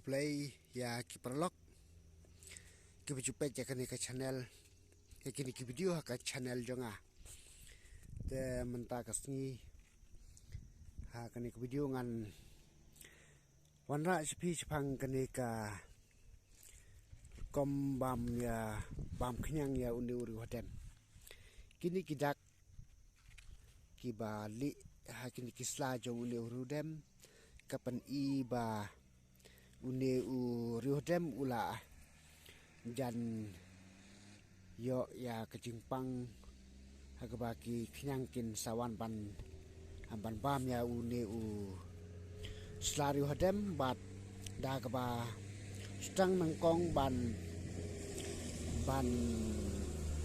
play ya kiperlok jumpa ke channel kini ki video ke channel jonga te menta kasni kini ke video ngan wanra sepi sepang kini ka kom bam ya bam kenyang ya uri hoten kini kidak kibali kini kisla jong uri dem kapan ba une riodem ula jan yo ya kejimpang hagbaki kenyangkin sawan ban bam ya une slari hodem bat dagba stang nangkong ban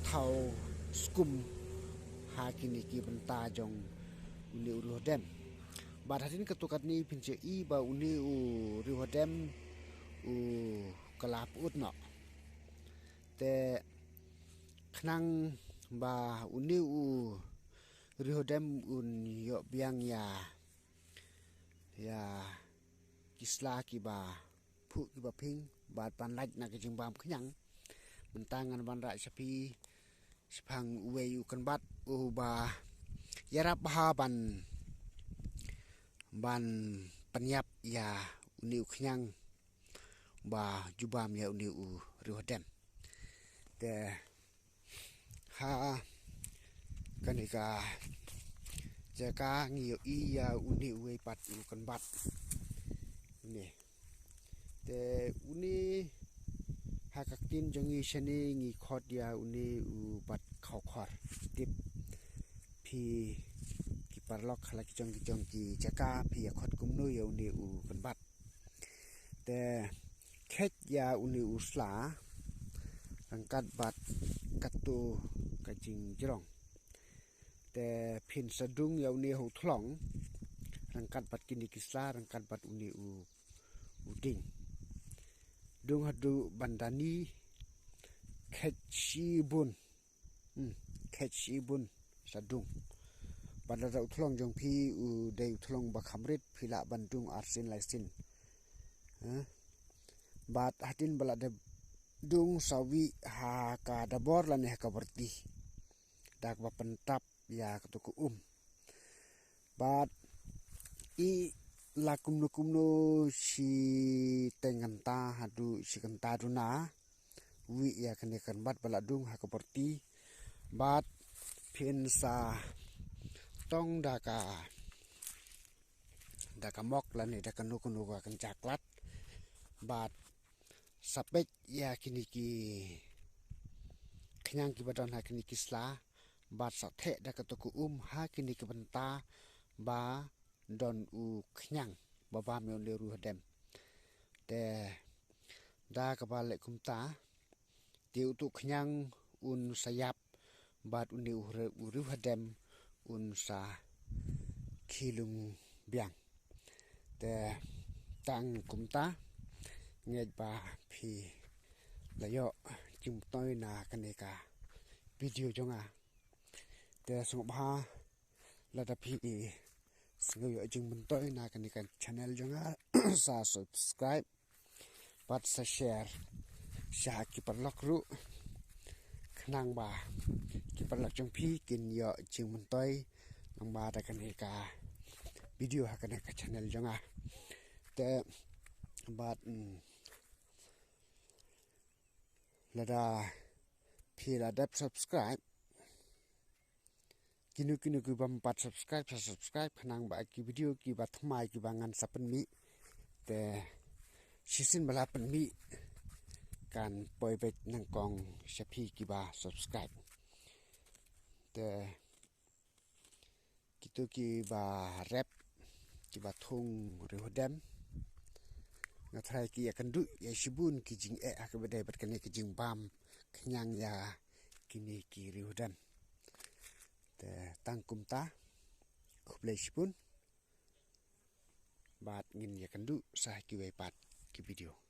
thau skum hakini ki benta jong une riodem bat hadin ketukat ni pince ba uni rihodem kelap utno te knang ba uni rihodem yo biang ya kisla ki ba phu ki ba ping bat pan laj na ke jingbam khnyang mentangan ban ra sapi sepang uwe kan bat ba yarap ha ban penyap ya uni kenyang ba jubam ya uni rihodem te ha kanika jaka ngiyo ya uni uwe pat kan bat ni te uni hakakin jongi shani ngi khot ya uni bat khawkhor tip phi parlok khala ki jong ki jaka phi khot kumnu yo ni kan bat te khet ya uni usla angkat bat katu kajing jirong te phin sadung ya uni ho thlong rangkat bat kini kisla rangkat bat uni uding dung hadu bandani khet shibun sadung pada da uthlong jong phi dei uthlong ba khamrit phila bandung arsin laisin bat hatin bala de dung sawi ha ka dabor lan ha ka berti dak ba pentap ya ketuku bat i lakum si tenganta hadu si kanta duna wi ya kenekan bat bala dung ha ka berti bat pinsa tong daka mok lan daka nuku kan caklat bat sapek ya kini ki kenyang ki badon ha kini kisla bat sathe daka tuku ha kini ki benta ba don kenyang baba me leru hadem te da ka bale kumta ti utu kenyang sayap bat uni uri hadem sa khilung biang te tang kumta ngej ba phi layo chim toy na kaneka video jonga te sung ba la da phi singo jing mun toy na kaneka channel jonga sa subscribe pat sa share sha ki parlok ru khnang ba ki parlok jong phi kin yo jing mun toy nang ba da kaneka video ha kaneka channel jonga te bat lada phi la dap subscribe kinu ku bam pat subscribe khnang ba ki video ki ba thmai ki bangan sapan mi te sisin bala pan mi kan poi bet nang kong shapi ki ba subscribe te kitu ki ba rap ki ba thung rihodem ngathrai ki akan du ya shibun ki jing akabade bat kane ki jing bam kenyang ya kini ki rihodem te tangkum ta khuble shibun bat ngin ya kan du sa ki we pat ki video